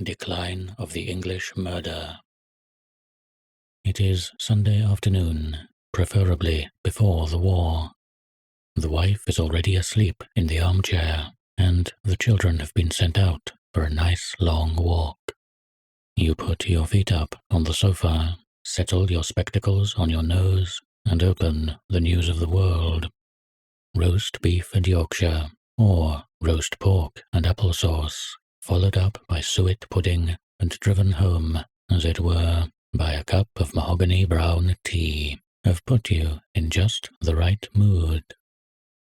Decline of the English Murder. It is Sunday afternoon, preferably before the war. The wife is already asleep in the armchair, and the children have been sent out for a nice long walk. You put your feet up on the sofa, settle your spectacles on your nose, and open the news of the world. Roast beef and Yorkshire, or roast pork and applesauce, followed up by suet pudding and driven home, as it were, by a cup of mahogany brown tea, have put you in just the right mood.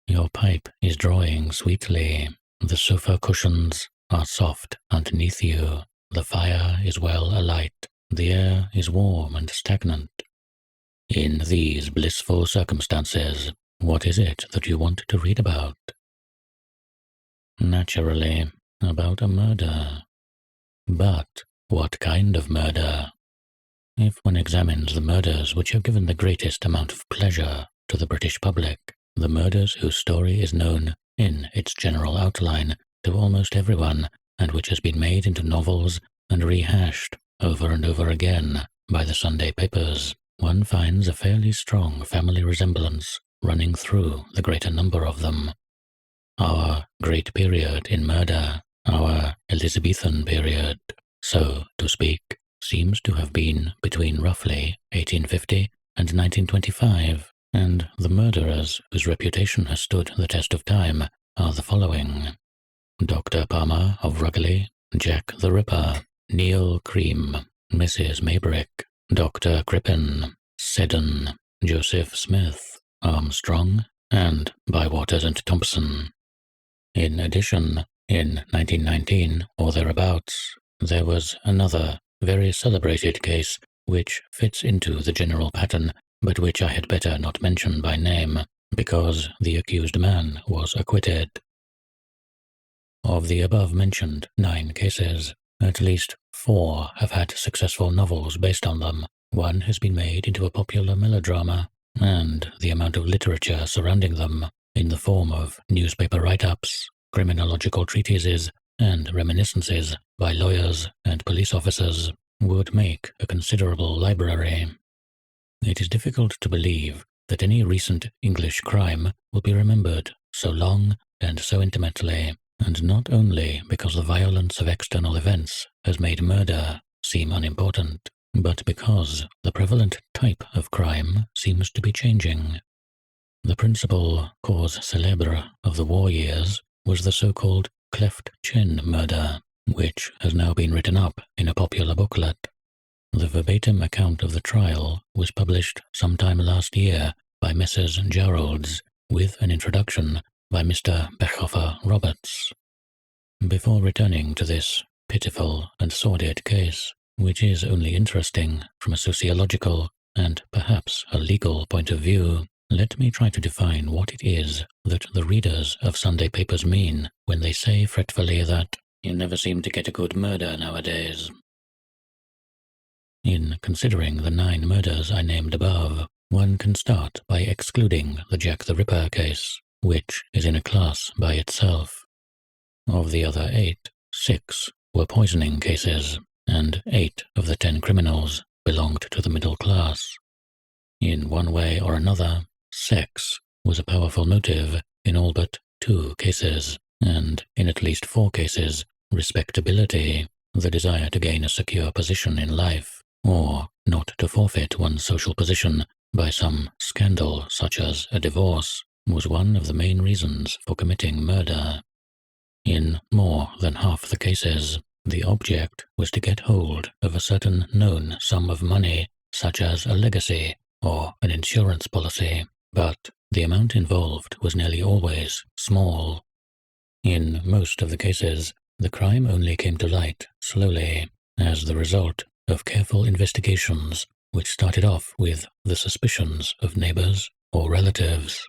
Your pipe is drawing sweetly, the sofa cushions are soft underneath you, the fire is well alight, the air is warm and stagnant. In these blissful circumstances, what is it that you want to read about? Naturally, about a murder. But what kind of murder? If one examines the murders which have given the greatest amount of pleasure to the British public, the murders whose story is known in its general outline to almost everyone, and which has been made into novels and rehashed over and over again by the Sunday papers, one finds a fairly strong family resemblance running through the greater number of them. Our great period in murder, our Elizabethan period, so to speak, seems to have been between roughly 1850 and 1925, and the murderers whose reputation has stood the test of time are the following: Dr. Palmer of Rugeley, Jack the Ripper, Neil Cream, Mrs. Maybrick, Dr. Crippen, Seddon, Joseph Smith, Armstrong, and Bywaters and Thompson. In addition, in 1919 or thereabouts, there was another very celebrated case which fits into the general pattern, but which I had better not mention by name, because the accused man was acquitted. Of the above-mentioned 9 cases, at least 4 have had successful novels based on them, 1 has been made into a popular melodrama, and the amount of literature surrounding them, in the form of newspaper write-ups, criminological treatises, and reminiscences by lawyers and police officers, would make a considerable library. It is difficult to believe that any recent English crime will be remembered so long and so intimately, and not only because the violence of external events has made murder seem unimportant, but because the prevalent type of crime seems to be changing. The principal cause célèbre of the war years was the so-called Cleft murder, which has now been written up in a popular booklet. The verbatim account of the trial was published sometime last year by Messrs. Jarolds, with an introduction by Mr. Beckhofer Roberts. Before returning to this pitiful and sordid case, which is only interesting from a sociological and perhaps a legal point of view, let me try to define what it is that the readers of Sunday papers mean when they say fretfully that you never seem to get a good murder nowadays. In considering the 9 murders I named above, one can start by excluding the Jack the Ripper case, which is in a class by itself. Of the other 8, 6 were poisoning cases, and 8 of the 10 criminals belonged to the middle class. In one way or another, sex was a powerful motive in all but 2 cases, and in at least 4 cases, respectability, the desire to gain a secure position in life, or not to forfeit one's social position by some scandal such as a divorce, was one of the main reasons for committing murder. In more than half the cases, the object was to get hold of a certain known sum of money, such as a legacy or an insurance policy, but the amount involved was nearly always small. In most of the cases, the crime only came to light slowly, as the result of careful investigations which started off with the suspicions of neighbors or relatives.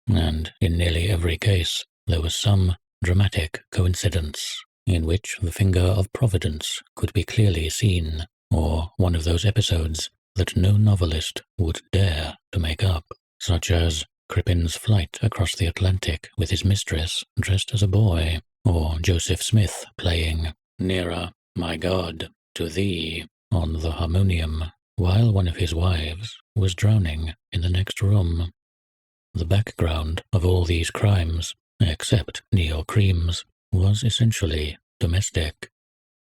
And in nearly every case, there was some dramatic coincidence in which the finger of Providence could be clearly seen, or one of those episodes that no novelist would dare to make up, such as Crippen's flight across the Atlantic with his mistress dressed as a boy, or Joseph Smith playing "Nearer, My God, to thee, on the harmonium, while one of his wives was drowning in the next room. The background of all these crimes, except Neo-Cream's, was essentially domestic.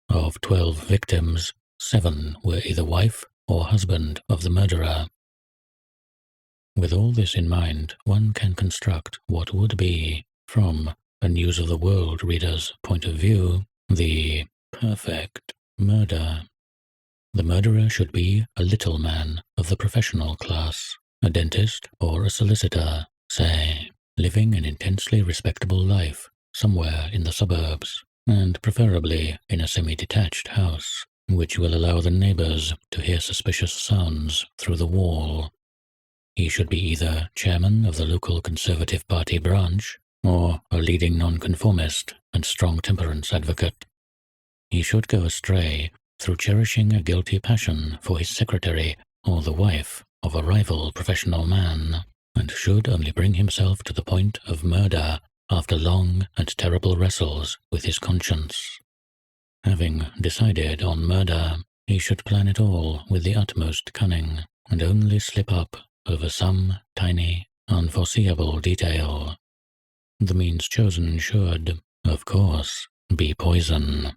Of 12 victims, 7 were either wife or husband of the murderer. With all this in mind, one can construct what would be, from a News of the World reader's point of view, the perfect murder. The murderer should be a little man of the professional class, a dentist or a solicitor, say, living an intensely respectable life somewhere in the suburbs, and preferably in a semi-detached house, which will allow the neighbors to hear suspicious sounds through the wall. He should be either chairman of the local Conservative Party branch, or a leading nonconformist and strong temperance advocate. He should go astray through cherishing a guilty passion for his secretary or the wife of a rival professional man, and should only bring himself to the point of murder after long and terrible wrestles with his conscience. Having decided on murder, he should plan it all with the utmost cunning, and only slip up over some tiny, unforeseeable detail. The means chosen should, of course, be poison.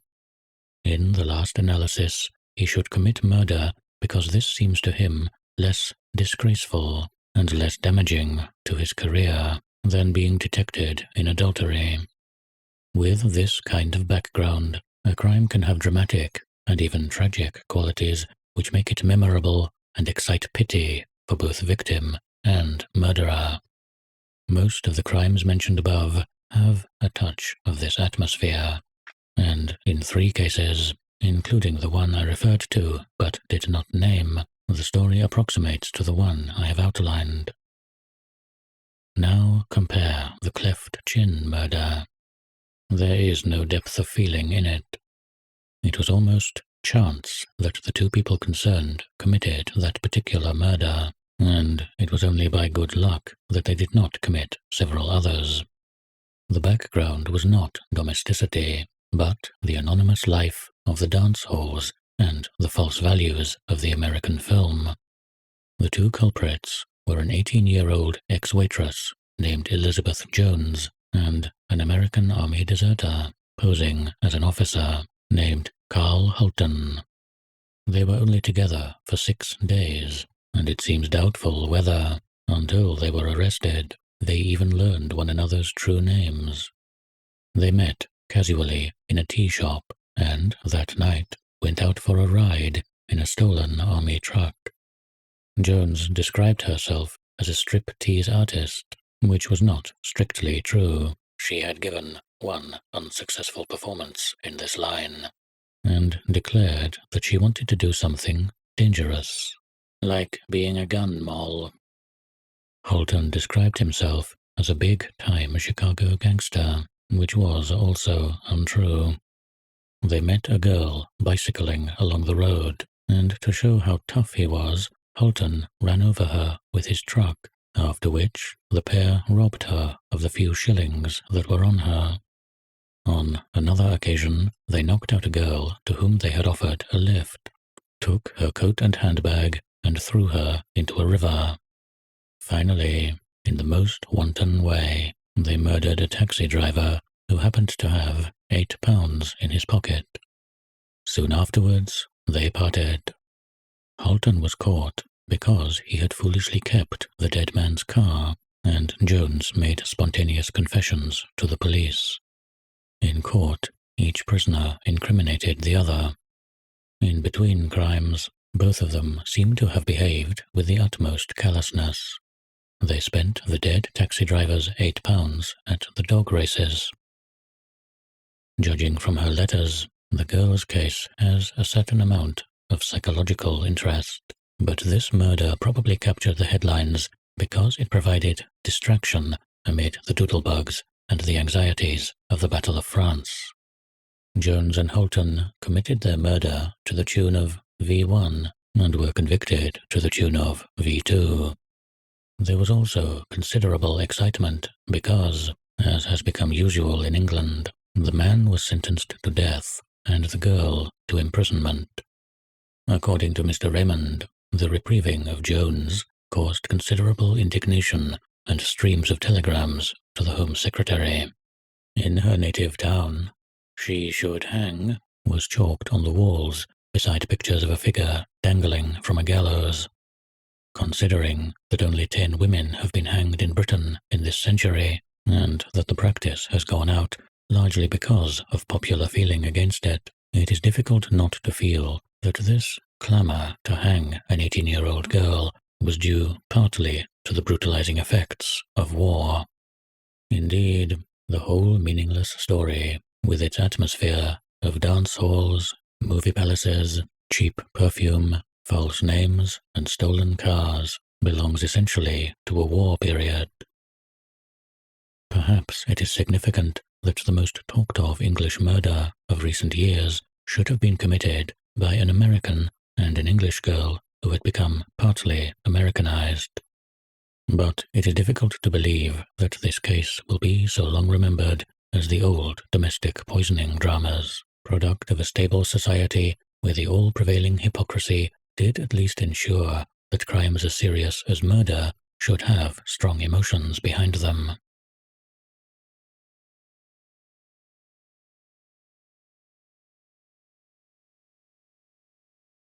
In the last analysis, he should commit murder because this seems to him less disgraceful and less damaging to his career than being detected in adultery. With this kind of background, a crime can have dramatic and even tragic qualities which make it memorable and excite pity for both victim and murderer. Most of the crimes mentioned above have a touch of this atmosphere, and in 3 cases, including the one I referred to but did not name, the story approximates to the one I have outlined. Now compare the cleft chin murder. There is no depth of feeling in it. It was almost chance that the 2 people concerned committed that particular murder, and it was only by good luck that they did not commit several others. The background was not domesticity, but the anonymous life of the dance halls and the false values of the American film. The 2 culprits were an 18-year-old ex-waitress named Elizabeth Jones and an American Army deserter posing as an officer named Carl Hulton. They were only together for 6 days, and it seems doubtful whether, until they were arrested, they even learned one another's true names. They met casually in a tea shop, and that night went out for a ride in a stolen army truck. Jones described herself as a strip-tease artist, which was not strictly true. She had given 1 unsuccessful performance in this line, and declared that she wanted to do something dangerous, like being a gun moll. Hulton described himself as a big-time Chicago gangster, which was also untrue. They met a girl bicycling along the road, and to show how tough he was, Hulton ran over her with his truck, after which the pair robbed her of the few shillings that were on her. On another occasion, they knocked out a girl to whom they had offered a lift, took her coat and handbag, and threw her into a river. Finally, in the most wanton way, they murdered a taxi driver who happened to have £8 in his pocket. Soon afterwards, they parted. Hulton was caught because he had foolishly kept the dead man's car, and Jones made spontaneous confessions to the police. In court, each prisoner incriminated the other. In between crimes, both of them seemed to have behaved with the utmost callousness. They spent the dead taxi driver's £8 at the dog races. Judging from her letters, the girl's case has a certain amount of psychological interest, but this murder probably captured the headlines because it provided distraction amid the doodlebugs and the anxieties of the Battle of France. Jones and Hulton committed their murder to the tune of V1 and were convicted to the tune of V2. There was also considerable excitement because, as has become usual in England, the man was sentenced to death, and the girl to imprisonment. According to Mr. Raymond, the reprieving of Jones caused considerable indignation and streams of telegrams to the Home Secretary. In her native town, "She should hang" was chalked on the walls beside pictures of a figure dangling from a gallows. Considering that only 10 women have been hanged in Britain in this century, and that the practice has gone out largely because of popular feeling against it, it is difficult not to feel that this clamour to hang an 18-year-old girl was due partly to the brutalizing effects of war. Indeed, the whole meaningless story, with its atmosphere of dance halls, movie palaces, cheap perfume, false names, and stolen cars, belongs essentially to a war period. Perhaps it is significant that the most talked-of English murder of recent years should have been committed by an American and an English girl who had become partly Americanized. But it is difficult to believe that this case will be so long remembered as the old domestic poisoning dramas, product of a stable society where the all-prevailing hypocrisy did at least ensure that crimes as serious as murder should have strong emotions behind them.